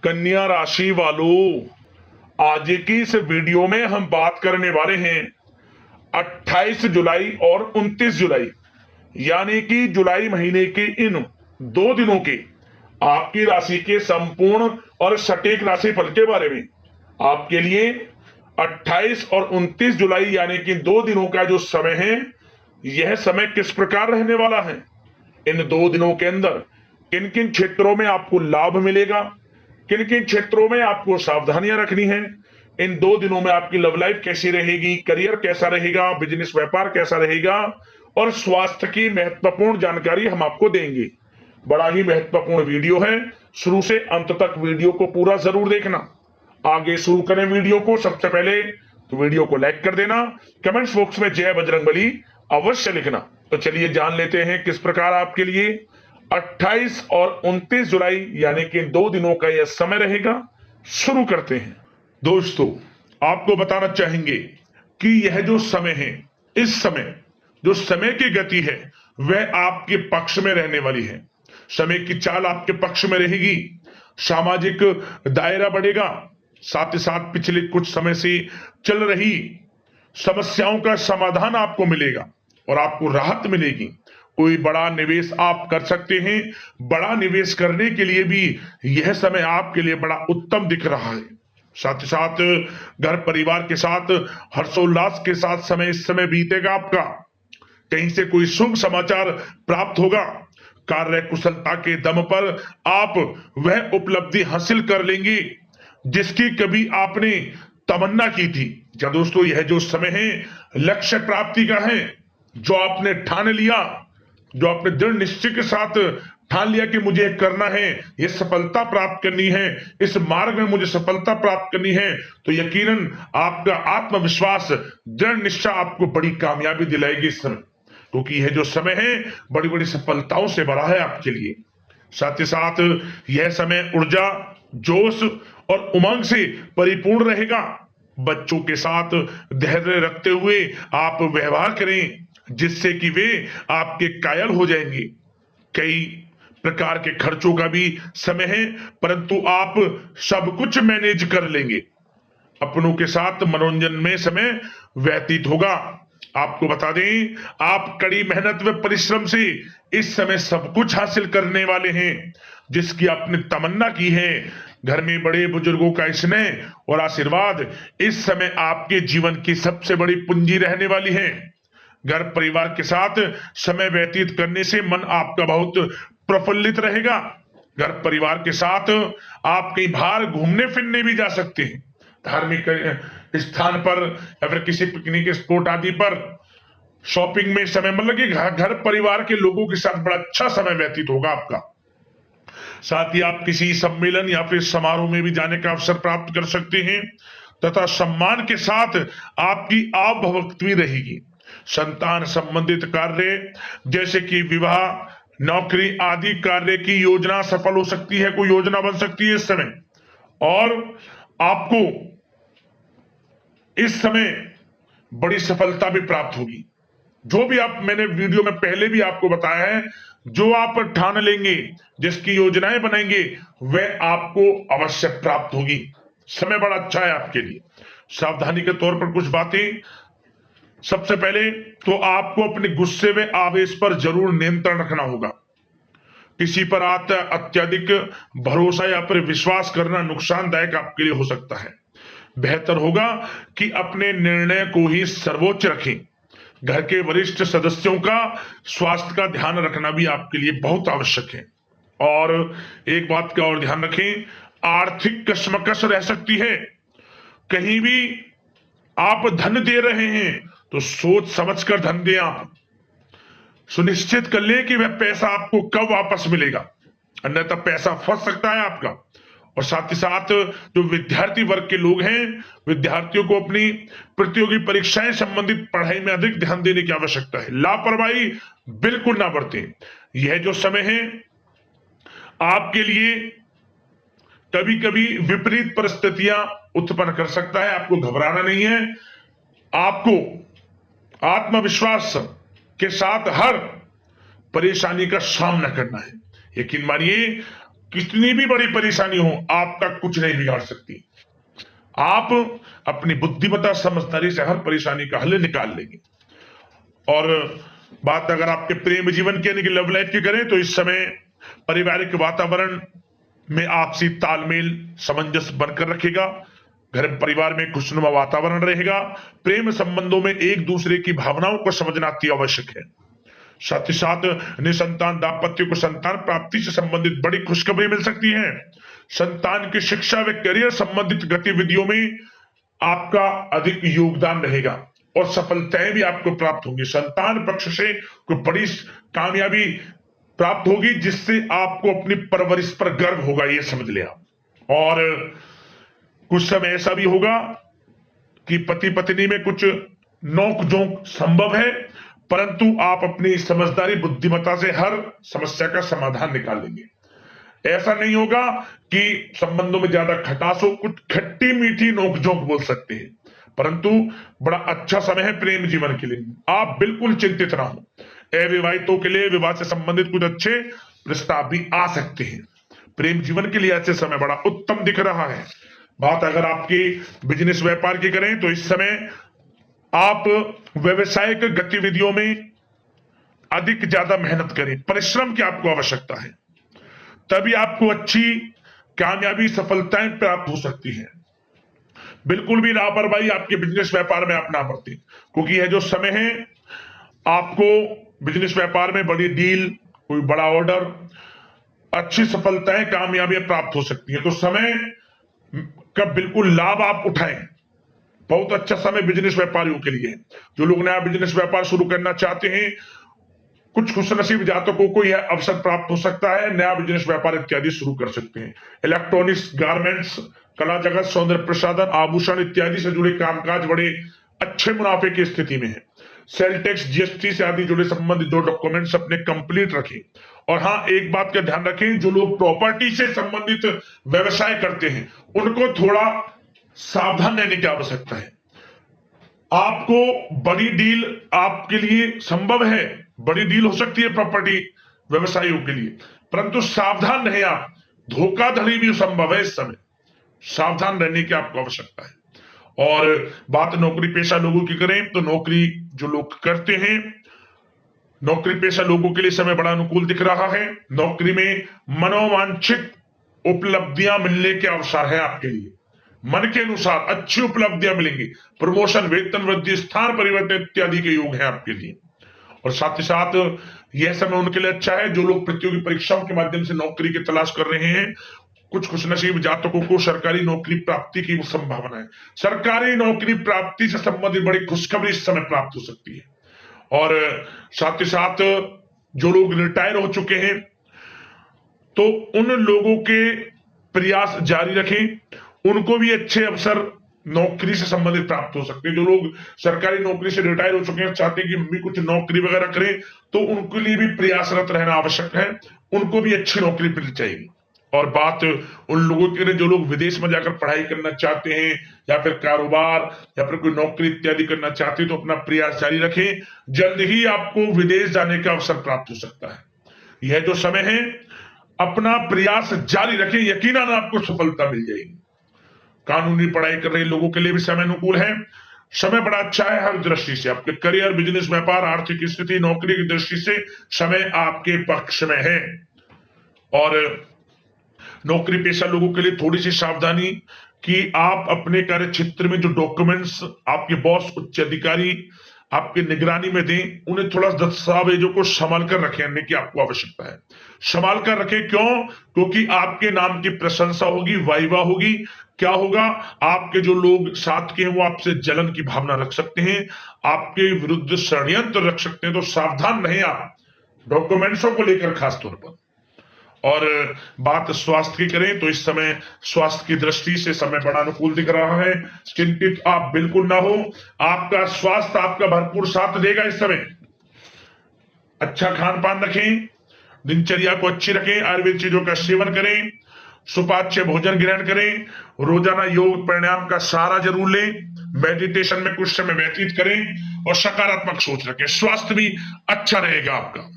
कन्या राशि वालों, आज की इस वीडियो में हम बात करने वाले हैं 28 जुलाई और 29 जुलाई यानी कि जुलाई महीने के इन 2 दिनों के आपकी राशि के संपूर्ण और सटीक राशिफल के बारे में। आपके लिए 28 और 29 जुलाई यानी कि 2 दिनों का जो समय है, यह समय किस प्रकार रहने वाला है। इन 2 दिनों के अंदर किन किन क्षेत्रों में आपको लाभ मिलेगा, किन किन क्षेत्रों में आपको सावधानियां रखनी है। इन 2 दिनों में आपकी लव लाइफ कैसी रहेगी, करियर कैसा रहेगा, बिजनेस व्यापार कैसा रहेगा और स्वास्थ्य की महत्वपूर्ण जानकारी हम आपको देंगे। बड़ा ही महत्वपूर्ण वीडियो है, शुरू से अंत तक वीडियो को पूरा जरूर देखना। आगे शुरू करें वीडियो को, सबसे पहले तो वीडियो को लाइक कर देना, कमेंट्स बॉक्स में जय बजरंगबली अवश्य लिखना। तो चलिए जान लेते हैं किस प्रकार आपके लिए 28 और 29 जुलाई यानी कि 2 दिनों का यह समय रहेगा। शुरू करते हैं। दोस्तों, आपको बताना चाहेंगे कि यह जो समय है, इस समय जो समय की गति है वह आपके पक्ष में रहने वाली है। समय की चाल आपके पक्ष में रहेगी, सामाजिक दायरा बढ़ेगा, साथ ही साथ पिछले कुछ समय से चल रही समस्याओं का समाधान आपको मिलेगा और आपको राहत मिलेगी। कोई बड़ा निवेश आप कर सकते हैं। बड़ा निवेश करने के लिए भी यह समय आपके लिए बड़ा उत्तम दिख रहा है। साथ ही साथ घर परिवार के साथ हर्षोल्लास के साथ समय इस समय बीतेगा आपका। कहीं से कोई शुभ समाचार प्राप्त होगा। कार्य कुशलता के दम पर आप वह उपलब्धि हासिल कर लेंगे जिसकी कभी आपने तमन्ना की थी। क्या दोस्तों, यह जो समय है लक्ष्य प्राप्ति का है। जो आपने ठान लिया, जो आपने दृढ़ निश्चय के साथ ठान लिया कि मुझे करना है, यह सफलता प्राप्त करनी है, इस मार्ग में मुझे सफलता प्राप्त करनी है, तो यकीनन आपका आत्मविश्वास, दृढ़ निश्चय आपको बड़ी कामयाबी दिलाएगी इस समय। क्योंकि यह जो समय है बड़ी बड़ी सफलताओं से भरा है आपके लिए। साथ ही साथ यह समय ऊर्जा, जोश और उमंग से परिपूर्ण रहेगा। बच्चों के साथ धैर्य रखते हुए आप व्यवहार करें जिससे कि वे आपके कायल हो जाएंगे। कई प्रकार के खर्चों का भी समय है, परंतु आप सब कुछ मैनेज कर लेंगे। अपनों के साथ मनोरंजन में समय व्यतीत होगा। आपको बता दें, आप कड़ी मेहनत व परिश्रम से इस समय सब कुछ हासिल करने वाले हैं जिसकी आपने तमन्ना की है। घर में बड़े बुजुर्गों का स्नेह और आशीर्वाद इस समय आपके जीवन की सबसे बड़ी पूंजी रहने वाली है। घर परिवार के साथ समय व्यतीत करने से मन आपका बहुत प्रफुल्लित रहेगा। घर परिवार के साथ आप कई बार घूमने फिरने भी जा सकते हैं, धार्मिक स्थान पर या फिर किसी पिकनिक स्पॉट आदि पर, शॉपिंग में समय, मतलब कि घर परिवार के लोगों के साथ बड़ा अच्छा समय व्यतीत होगा आपका। साथ ही आप किसी सम्मेलन या फिर समारोह में भी जाने का अवसर प्राप्त कर सकते हैं तथा सम्मान के साथ आपकी आवभगत भी रहेगी। संतान संबंधित कार्य जैसे कि विवाह, नौकरी आदि कार्य की योजना सफल हो सकती है, कोई योजना बन सकती है इस समय। और आपको इस समय बड़ी सफलता भी प्राप्त होगी। जो भी आप, मैंने वीडियो में पहले भी आपको बताया है, जो आप ठान लेंगे, जिसकी योजनाएं बनाएंगे, वह आपको अवश्य प्राप्त होगी। समय बड़ा अच्छा है आपके लिए। सावधानी के तौर पर कुछ बातें। सबसे पहले तो आपको अपने गुस्से व आवेश पर जरूर नियंत्रण रखना होगा। किसी पर अत्यधिक भरोसा या फिर विश्वास करना नुकसानदायक आपके लिए हो सकता है। बेहतर होगा कि अपने निर्णय को ही सर्वोच्च रखें। घर के वरिष्ठ सदस्यों का स्वास्थ्य का ध्यान रखना भी आपके लिए बहुत आवश्यक है। और एक बात का और ध्यान रखें, आर्थिक कशमकश रह सकती है। कहीं भी आप धन दे रहे हैं तो सोच समझकर धन दें। आप सुनिश्चित कर लें कि वह पैसा आपको कब वापस मिलेगा, अन्यथा पैसा फंस सकता है आपका। और साथ ही साथ जो विद्यार्थी वर्ग के लोग हैं, विद्यार्थियों को अपनी प्रतियोगी परीक्षाएं संबंधित पढ़ाई में अधिक ध्यान देने की आवश्यकता है। लापरवाही बिल्कुल ना बरतें। यह जो समय है आपके लिए कभी कभी विपरीत परिस्थितियां उत्पन्न कर सकता है। आपको घबराना नहीं है, आपको आत्मविश्वास के साथ हर परेशानी का सामना करना है। यकीन मानिए, कितनी भी बड़ी परेशानी हो आपका कुछ नहीं बिगाड़ सकती। आप अपनी बुद्धिमत्ता समझदारी से हर परेशानी का हल निकाल लेंगे। और बात अगर आपके प्रेम जीवन की यानी कि लव लाइफ की करें तो इस समय पारिवारिक वातावरण में आपसी तालमेल सामंजस्य बनकर रखेगा। घर परिवार में खुशनुमा वातावरण रहेगा। प्रेम संबंधों में एक दूसरे की भावनाओं को समझना अति आवश्यक है। साथ ही साथ निसंतान दाम्पत्य को संतान प्राप्ति से संबंधित बड़ी खुशखबरी मिल सकती है। संतान की शिक्षा व करियर संबंधित गतिविधियों में आपका अधिक योगदान रहेगा और सफलताएं भी आपको प्राप्त होंगी। संतान पक्ष से कोई बड़ी कामयाबी प्राप्त होगी जिससे आपको अपनी परवरिश पर गर्व होगा, ये समझ लिया। और कुछ समय ऐसा भी होगा कि पति पत्नी में कुछ नोक झोंक संभव है, परंतु आप अपनी समझदारी बुद्धिमत्ता से हर समस्या का समाधान निकाल लेंगे। ऐसा नहीं होगा कि संबंधों में ज्यादा खटास हो, कुछ खट्टी मीठी नोकझोंक बोल सकते हैं, परंतु बड़ा अच्छा समय है प्रेम जीवन के लिए। आप बिल्कुल चिंतित ना हो। अविवाहितों के लिए विवाह से संबंधित कुछ अच्छे प्रस्ताव भी आ सकते हैं। प्रेम जीवन के लिए ऐसे समय बड़ा उत्तम दिख रहा है। बात अगर आपकी बिजनेस व्यापार की करें तो इस समय आप व्यवसायिक गतिविधियों में अधिक ज्यादा मेहनत करें, परिश्रम की आपको आवश्यकता है, तभी आपको अच्छी कामयाबी सफलताएं प्राप्त हो सकती है। बिल्कुल भी लापरवाही आपके बिजनेस व्यापार में आप ना बरतें, क्योंकि यह जो समय है आपको बिजनेस व्यापार में बड़ी डील, कोई बड़ा ऑर्डर, अच्छी सफलताएं कामयाबियां प्राप्त हो सकती है। तो समय का बिल्कुल लाभ आप उठाएं। बहुत अच्छा समय बिजनेस व्यापारियों के लिए। जो लोग नया बिजनेस व्यापार शुरू करना चाहते हैं, कुछ खुशनसीब जातकों को यह अवसर प्राप्त हो सकता है, नया बिजनेस व्यापार इत्यादि शुरू कर सकते हैं। इलेक्ट्रॉनिक्स, गारमेंट्स, कला जगत, सौंदर्य प्रसाधन, आभूषण इत्यादि से जुड़े कामकाज बड़े अच्छे मुनाफे की स्थिति में है। सेल टैक्स, जीएसटी से आदि जुड़े संबंधित जो डॉक्यूमेंट्स अपने कंप्लीट रखें। और हाँ, एक बात का ध्यान रखें, जो लोग प्रॉपर्टी से संबंधित व्यवसाय करते हैं उनको थोड़ा सावधान रहने की आवश्यकता है। आपको बड़ी डील आपके लिए संभव है, बड़ी डील हो सकती है प्रॉपर्टी व्यवसायियों के लिए, परंतु सावधान रहे आप। धोखाधड़ी भी संभव है इस समय, सावधान रहने की आपको आवश्यकता है। और बात नौकरी पेशा लोगों की करें तो नौकरी जो लोग करते हैं, नौकरी पेशा लोगों के लिए समय बड़ा अनुकूल दिख रहा है। नौकरी में मनोवांछित उपलब्धियां मिलने के अवसर है आपके लिए। मन के अनुसार अच्छी उपलब्धियां मिलेंगी। प्रमोशन, वेतन वृद्धि, स्थान परिवर्तन इत्यादि के योग है आपके लिए। और साथ ही साथ यह समय उनके लिए अच्छा है जो लोग प्रतियोगी परीक्षाओं के माध्यम से नौकरी की तलाश कर रहे हैं। कुछ खुशनसीब जातकों को सरकारी नौकरी प्राप्ति की संभावना है। सरकारी नौकरी प्राप्ति से संबंधित बड़ी खुशखबरी इस समय प्राप्त हो सकती है। और साथ ही साथ जो लोग रिटायर हो चुके हैं तो उन लोगों के प्रयास जारी रखें, उनको भी अच्छे अवसर नौकरी से संबंधित प्राप्त हो सकते हैं। जो लोग सरकारी नौकरी से रिटायर हो चुके हैं, चाहते हैं कि हम भी कुछ नौकरी वगैरह करें, तो उनके लिए भी प्रयासरत रहना आवश्यक है, उनको भी अच्छी नौकरी मिल जाएगी। और बात उन लोगों के लिए जो लोग विदेश में जाकर पढ़ाई करना चाहते हैं या फिर कारोबार या फिर कोई नौकरी इत्यादि करना चाहते हैं, तो अपना प्रयास जारी रखें, जल्द ही आपको विदेश जाने का अवसर प्राप्त हो सकता है। यह जो समय है अपना प्रयास जारी रखें, यकीनन आपको सफलता मिल जाएगी। कानूनी पढ़ाई कर रहे लोगों के लिए भी समय अनुकूल है। समय बड़ा अच्छा है हर दृष्टि से। आपके करियर, बिजनेस, व्यापार, आर्थिक स्थिति, नौकरी की दृष्टि से समय आपके पक्ष में है। और नौकरी पेशा लोगों के लिए थोड़ी सी सावधानी कि आप अपने कार्य क्षेत्र में जो डॉक्यूमेंट्स आपके बॉस, उच्च अधिकारी आपके निगरानी में दें, उन्हें थोड़ा दस्तावेजों को संभाल कर रखने की आपको आवश्यकता है। संभाल कर रखें, क्यों? क्योंकि आपके नाम की प्रशंसा होगी, वाइवा होगी। क्या होगा? आपके जो लोग साथ के हैं वो आपसे जलन की भावना रख सकते हैं, आपके विरुद्ध षड्यंत्र रख सकते हैं। तो सावधान रहें आप डॉक्यूमेंट्सों को लेकर खास तौर पर। और बात स्वास्थ्य की करें तो इस समय स्वास्थ्य की दृष्टि से समय बड़ा अनुकूल दिख रहा है। चिंतित आप बिल्कुल ना हो, आपका स्वास्थ्य आपका भरपूर साथ देगा इस समय। अच्छा खान पान रखें, दिनचर्या को अच्छी रखें, आयुर्वेद चीजों का सेवन करें, सुपाच्य भोजन ग्रहण करें, रोजाना योग प्राणायाम का सहारा जरूर लें, मेडिटेशन में कुछ समय व्यतीत करें और सकारात्मक सोच रखें। स्वास्थ्य भी अच्छा रहेगा आपका।